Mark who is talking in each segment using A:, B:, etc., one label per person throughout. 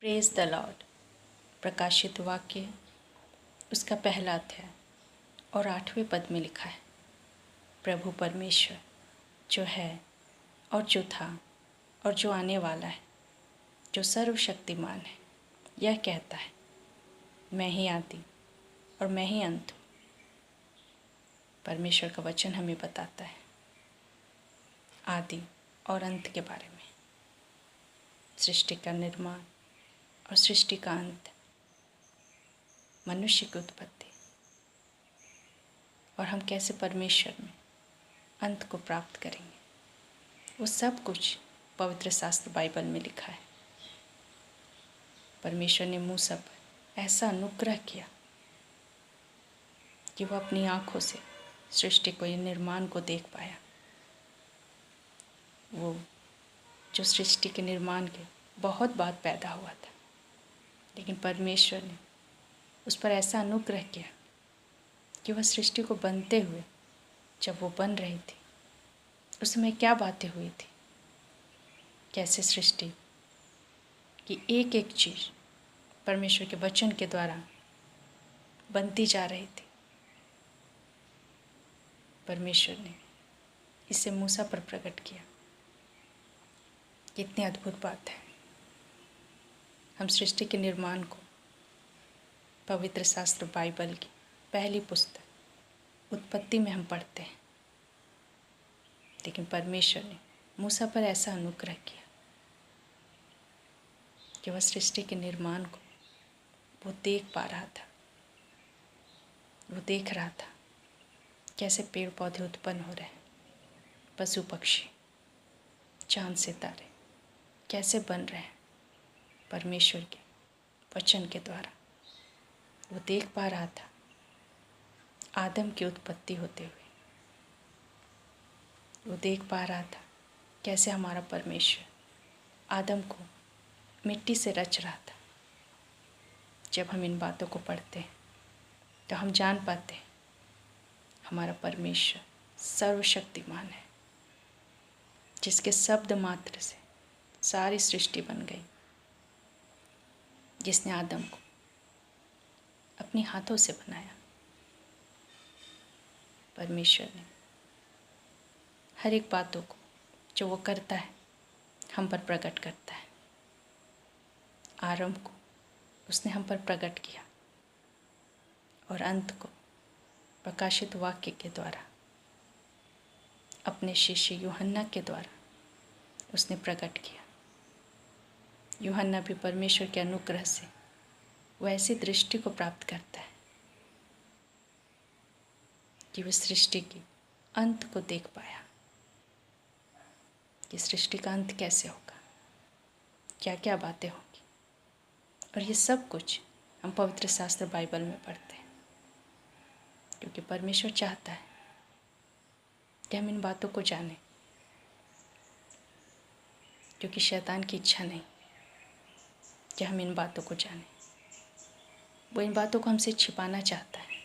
A: Praise the Lord. प्रकाशित वाक्य उसका पहला अध्याय और 8वें पद में लिखा है, प्रभु परमेश्वर जो है और जो था और जो आने वाला है, जो सर्वशक्तिमान है, यह कहता है, मैं ही आदि और मैं ही अंत हूँ। परमेश्वर का वचन हमें बताता है आदि और अंत के बारे में, सृष्टि का निर्माण और सृष्टि का अंत, मनुष्य की उत्पत्ति और हम कैसे परमेश्वर में अंत को प्राप्त करेंगे, वो सब कुछ पवित्र शास्त्र बाइबल में लिखा है। परमेश्वर ने मूसा पर ऐसा अनुग्रह किया कि वह अपनी आँखों से सृष्टि को, निर्माण को देख पाया। वो जो सृष्टि के निर्माण के बहुत बाद पैदा हुआ था, लेकिन परमेश्वर ने उस पर ऐसा अनुग्रह किया कि वह सृष्टि को बनते हुए, जब वो बन रही थी, उस समय क्या बातें हुई थी, कैसे सृष्टि की एक एक चीज़ परमेश्वर के वचन के द्वारा बनती जा रही थी। परमेश्वर ने इसे मूसा पर प्रकट किया। कितनी अद्भुत बात है। हम सृष्टि के निर्माण को पवित्र शास्त्र बाइबल की पहली पुस्तक उत्पत्ति में हम पढ़ते हैं, लेकिन परमेश्वर ने मूसा पर ऐसा अनुग्रह किया कि वह सृष्टि के निर्माण को वो देख पा रहा था। वो देख रहा था कैसे पेड़ पौधे उत्पन्न हो रहे हैं, पशु पक्षी, चांद सितारे कैसे बन रहे हैं परमेश्वर के वचन के द्वारा। वो देख पा रहा था आदम की उत्पत्ति होते हुए। वो देख पा रहा था कैसे हमारा परमेश्वर आदम को मिट्टी से रच रहा था। जब हम इन बातों को पढ़ते हैं तो हम जान पाते हैं हमारा परमेश्वर सर्वशक्तिमान है, जिसके शब्द मात्र से सारी सृष्टि बन गई, जिसने आदम को अपनी हाथों से बनाया। परमेश्वर ने हर एक बातों को जो वो करता है हम पर प्रकट करता है। आरंभ को उसने हम पर प्रकट किया और अंत को प्रकाशित वाक्य के द्वारा, अपने शिष्य यूहन्ना के द्वारा उसने प्रकट किया। यूहन्ना भी परमेश्वर के अनुग्रह से वह ऐसी दृष्टि को प्राप्त करता है कि वह सृष्टि की अंत को देख पाया कि सृष्टि का अंत कैसे होगा, क्या क्या बातें होंगी। और ये सब कुछ हम पवित्र शास्त्र बाइबल में पढ़ते हैं, क्योंकि परमेश्वर चाहता है कि हम इन बातों को जानें, क्योंकि शैतान की इच्छा नहीं कि हम इन बातों को जानें। वो इन बातों को हमसे छिपाना चाहता है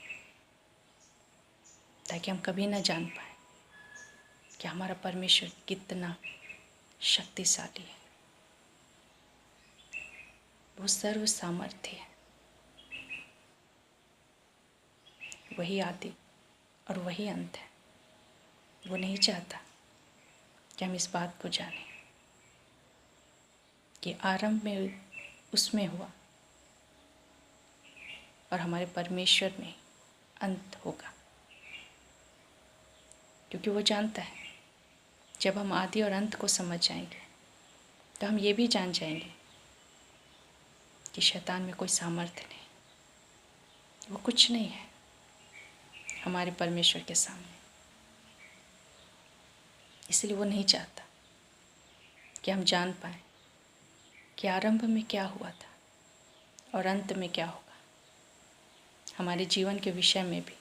A: ताकि हम कभी ना जान पाए कि हमारा परमेश्वर कितना शक्तिशाली है। वो सर्व सामर्थ्य है, वही आदि और वही अंत है। वो नहीं चाहता कि हम इस बात को जानें कि आरंभ में उसमें हुआ और हमारे परमेश्वर में अंत होगा, क्योंकि वो जानता है जब हम आदि और अंत को समझ जाएंगे तो हम ये भी जान जाएंगे कि शैतान में कोई सामर्थ्य नहीं, वो कुछ नहीं है हमारे परमेश्वर के सामने। इसलिए वो नहीं चाहता कि हम जान पाए कि आरंभ में क्या हुआ था और अंत में क्या होगा। हमारे जीवन के विषय में भी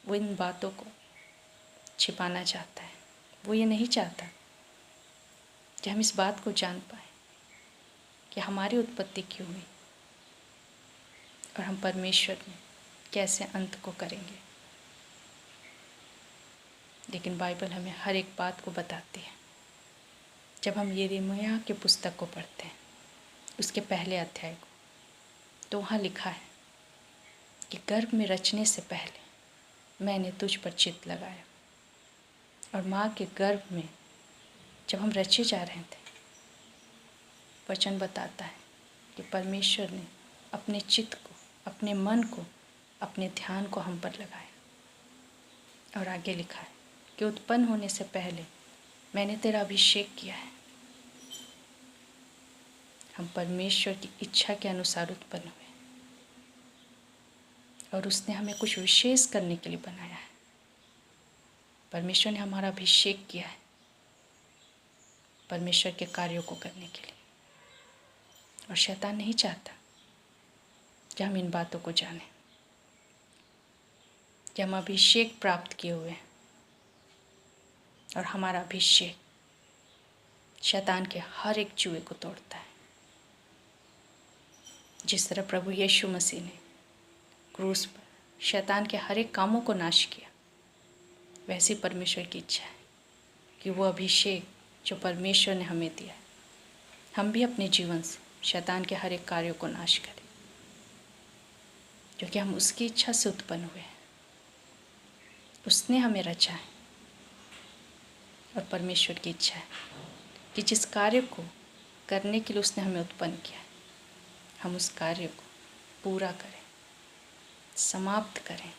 A: वो इन बातों को छिपाना चाहता है। वो ये नहीं चाहता कि हम इस बात को जान पाए कि हमारी उत्पत्ति क्यों हुई और हम परमेश्वर में कैसे अंत को करेंगे। लेकिन बाइबल हमें हर एक बात को बताती है। जब हम यिर्मयाह की पुस्तक को पढ़ते हैं उसके पहले अध्याय को, तो वहाँ लिखा है कि गर्भ में रचने से पहले मैंने तुझ पर चित्त लगाया। और माँ के गर्भ में जब हम रचे जा रहे थे, वचन बताता है कि परमेश्वर ने अपने चित्त को, अपने मन को, अपने ध्यान को हम पर लगाया। और आगे लिखा है कि उत्पन्न होने से पहले मैंने तेरा अभिषेक किया है। हम परमेश्वर की इच्छा के अनुसार उत्पन्न हुए और उसने हमें कुछ विशेष करने के लिए बनाया है। परमेश्वर ने हमारा अभिषेक किया है परमेश्वर के कार्यों को करने के लिए। और शैतान नहीं चाहता कि हम इन बातों को जानें, कि हम अभिषेक प्राप्त किए हुए हैं और हमारा अभिषेक शैतान के हर एक जुए को तोड़ता है। जिस तरह प्रभु यीशु मसीह ने क्रूस पर शैतान के हर एक कामों को नाश किया, वैसी परमेश्वर की इच्छा है कि वो अभिषेक जो परमेश्वर ने हमें दिया है, हम भी अपने जीवन से शैतान के हर एक कार्यों को नाश करें, क्योंकि हम उसकी इच्छा से उत्पन्न हुए हैं। उसने हमें रचा है और परमेश्वर की इच्छा है कि जिस कार्य को करने के लिए उसने हमें उत्पन्न किया है, हम उस कार्य को पूरा करें, समाप्त करें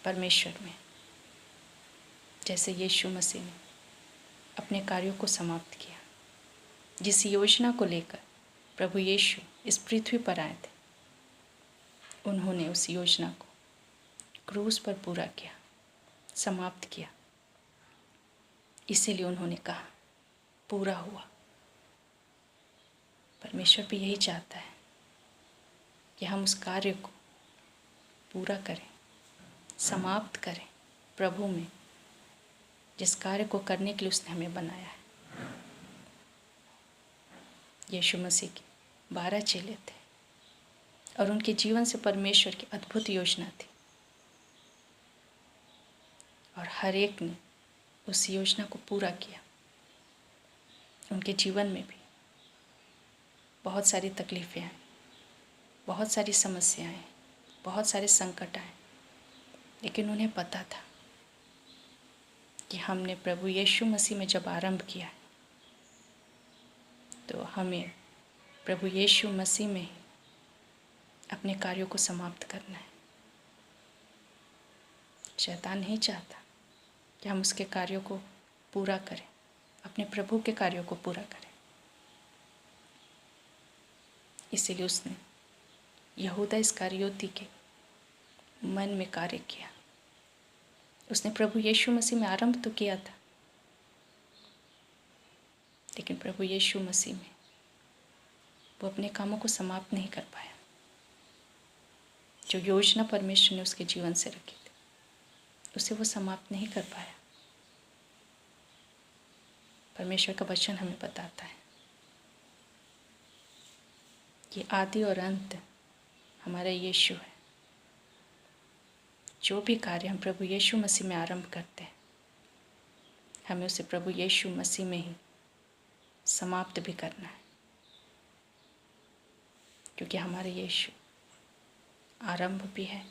A: परमेश्वर में, जैसे यीशु मसीह ने अपने कार्यों को समाप्त किया। जिस योजना को लेकर प्रभु यीशु इस पृथ्वी पर आए थे, उन्होंने उस योजना को क्रूस पर पूरा किया, समाप्त किया। इसीलिए उन्होंने कहा पूरा हुआ। परमेश्वर भी यही चाहता है कि हम उस कार्य को पूरा करें, समाप्त करें प्रभु में, जिस कार्य को करने के लिए उसने हमें बनाया है। यीशु मसीह के 12 चेले थे और उनके जीवन से परमेश्वर की अद्भुत योजना थी और हर एक ने उस योजना को पूरा किया। उनके जीवन में भी बहुत सारी तकलीफ़ें आई, बहुत सारी समस्याएं, बहुत सारे संकट आए, लेकिन उन्हें पता था कि हमने प्रभु यीशु मसीह में जब आरंभ किया तो हमें प्रभु यीशु मसीह में ही अपने कार्यों को समाप्त करना है। शैतान नहीं चाहता कि हम उसके कार्यों को पूरा करें, अपने प्रभु के कार्यों को पूरा करें। इसीलिए उसने यहूदा इस्करियोती के मन में कार्य किया। उसने प्रभु यीशु मसीह में आरंभ तो किया था, लेकिन प्रभु यीशु मसीह में वो अपने कामों को समाप्त नहीं कर पाया। जो योजना परमेश्वर ने उसके जीवन से रखी थी, उसे वो समाप्त नहीं कर पाया। परमेश्वर का वचन हमें बताता है कि आदि और अंत हमारा यीशु है। जो भी कार्य हम प्रभु यीशु मसीह में आरंभ करते हैं, हमें उसे प्रभु यीशु मसीह में ही समाप्त भी करना है, क्योंकि हमारे यीशु आरंभ भी है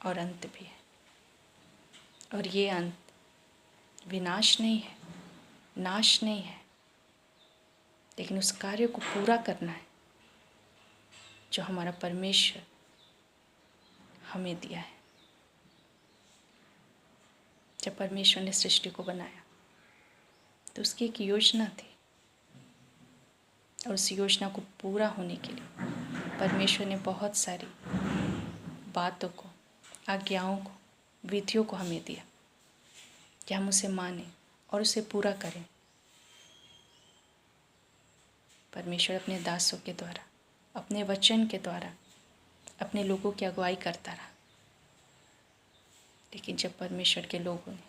A: और अंत भी है। और ये अंत विनाश नहीं है, नाश नहीं है, लेकिन उस कार्य को पूरा करना है जो हमारा परमेश्वर हमें दिया है। जब परमेश्वर ने सृष्टि को बनाया तो उसकी एक योजना थी, और उस योजना को पूरा होने के लिए परमेश्वर ने बहुत सारी बातों को, आज्ञाओं को, विधियों को हमें दिया कि हम उसे मानें और उसे पूरा करें। परमेश्वर अपने दासों के द्वारा, अपने वचन के द्वारा अपने लोगों की अगुवाई करता रहा, लेकिन जब परमेश्वर के लोगों ने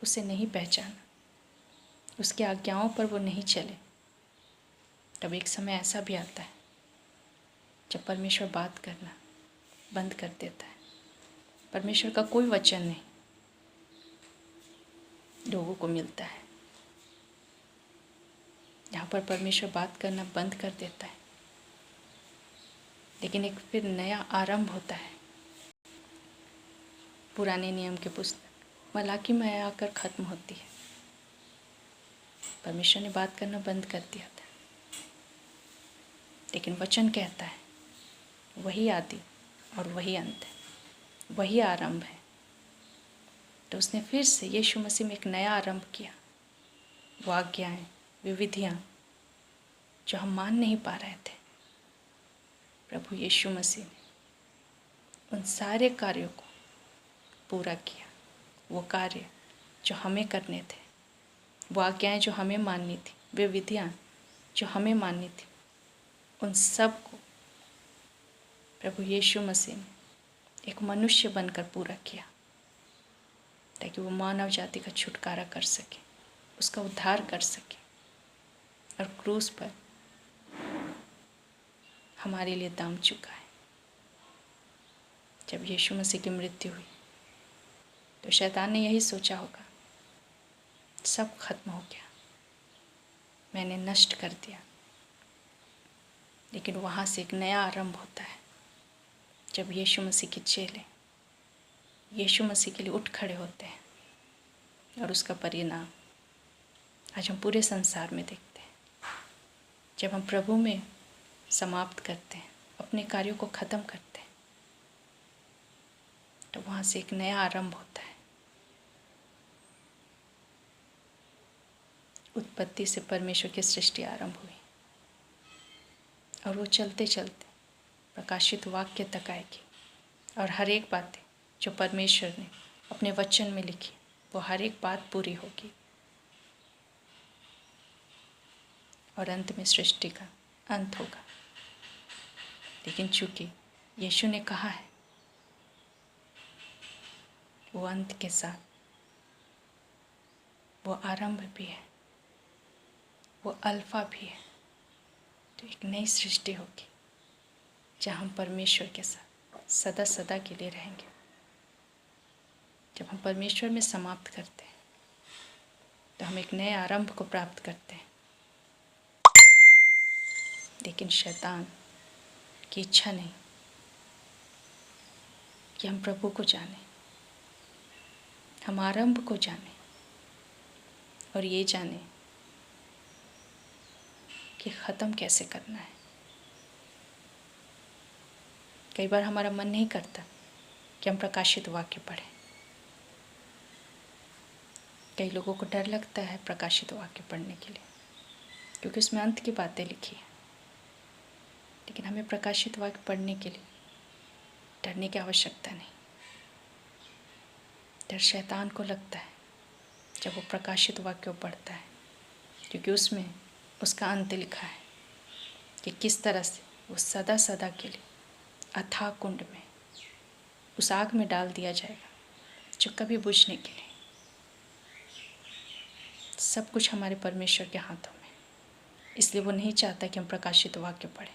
A: उसे नहीं पहचाना, उसकी आज्ञाओं पर वो नहीं चले, तब एक समय ऐसा भी आता है जब परमेश्वर बात करना बंद कर देता है। परमेश्वर का कोई वचन नहीं लोगों को मिलता है। यहाँ पर परमेश्वर बात करना बंद कर देता है लेकिन एक फिर नया आरंभ होता है। पुराने नियम की पुस्तक मलाकी में आकर ख़त्म होती है। परमेश्वर ने बात करना बंद कर दिया था, लेकिन वचन कहता है वही आदि और वही अंत है, वही आरंभ है। तो उसने फिर से यीशु मसीह में एक नया आरंभ किया। वो आज्ञाएं, विधियाँ जो हम मान नहीं पा रहे थे, प्रभु यीशु मसीह ने उन सारे कार्यों को पूरा किया। वो कार्य जो हमें करने थे, वो आज्ञाएं जो हमें माननी थी, वे विधियाँ जो हमें माननी थी, उन सब को प्रभु यीशु मसीह ने एक मनुष्य बनकर पूरा किया, ताकि वो मानव जाति का छुटकारा कर सके, उसका उद्धार कर सके। और क्रूस पर हमारे लिए दाम चुका है। जब यीशु मसीह की मृत्यु हुई तो शैतान ने यही सोचा होगा, सब खत्म हो गया, मैंने नष्ट कर दिया। लेकिन वहाँ से एक नया आरंभ होता है, जब यीशु मसीह के चेले यीशु मसीह के लिए उठ खड़े होते हैं। और उसका परिणाम आज हम पूरे संसार में देखते हैं। जब हम प्रभु में समाप्त करते हैं, अपने कार्यों को ख़त्म करते हैं, तो वहाँ से एक नया आरंभ होता है। उत्पत्ति से परमेश्वर की सृष्टि आरंभ हुई और वो चलते चलते प्रकाशित वाक्य तक आएगी। और हर एक बातें जो परमेश्वर ने अपने वचन में लिखी, वो हर एक बात पूरी होगी। और अंत में सृष्टि का अंत होगा। लेकिन चूंकि यीशु ने कहा है, वो अंत के साथ वो आरंभ भी है, वो अल्फा भी है। तो एक नई सृष्टि होगी जहाँ हम परमेश्वर के साथ सदा सदा के लिए रहेंगे। जब हम परमेश्वर में समाप्त करते हैं तो हम एक नए आरंभ को प्राप्त करते हैं। लेकिन शैतान की इच्छा नहीं कि हम प्रभु को जानें, हम आरंभ को जानें और ये जानें कि ख़त्म कैसे करना है। कई बार हमारा मन नहीं करता कि हम प्रकाशित वाक्य पढ़ें। कई लोगों को डर लगता है प्रकाशित वाक्य पढ़ने के लिए, क्योंकि उसमें अंत की बातें लिखी हैं। लेकिन हमें प्रकाशित वाक्य पढ़ने के लिए डरने की आवश्यकता नहीं। डर शैतान को लगता है जब वो प्रकाशित वाक्य पढ़ता है, क्योंकि उसमें उसका अंत लिखा है कि किस तरह से वो सदा सदा के लिए अथाह कुंड में, उस आग में डाल दिया जाएगा जो कभी बुझने के लिए। सब कुछ हमारे परमेश्वर के हाथों में। इसलिए वो नहीं चाहता कि हम प्रकाशित वाक्य पढ़ें,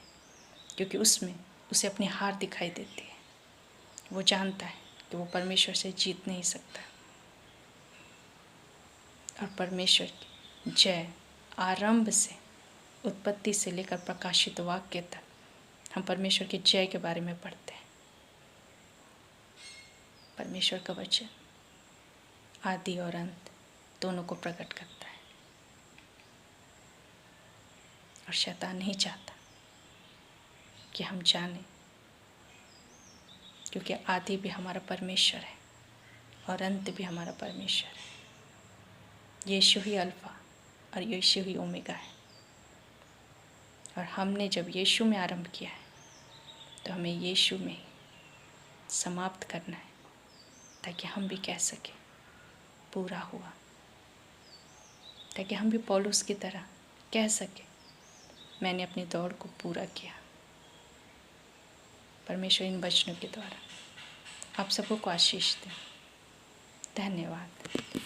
A: क्योंकि उसमें उसे अपनी हार दिखाई देती है। वो जानता है कि वो परमेश्वर से जीत नहीं सकता। और परमेश्वर की जय आरंभ से, उत्पत्ति से लेकर प्रकाशित वाक्य तक हम परमेश्वर की जय के बारे में पढ़ते हैं। परमेश्वर का वचन आदि और अंत दोनों को प्रकट करता है। और शैतान नहीं चाहता कि हम जानें, क्योंकि आदि भी हमारा परमेश्वर है और अंत भी हमारा परमेश्वर है। यीशु ही अल्फा और यीशु ही ओमेगा है। और हमने जब यीशु में आरंभ किया है तो हमें यीशु में ही समाप्त करना है, ताकि हम भी कह सकें पूरा हुआ, ताकि हम भी पौलुस की तरह कह सकें मैंने अपनी दौड़ को पूरा किया। परमेश्वर इन वचनों के द्वारा आप सबको आशीष दें। धन्यवाद।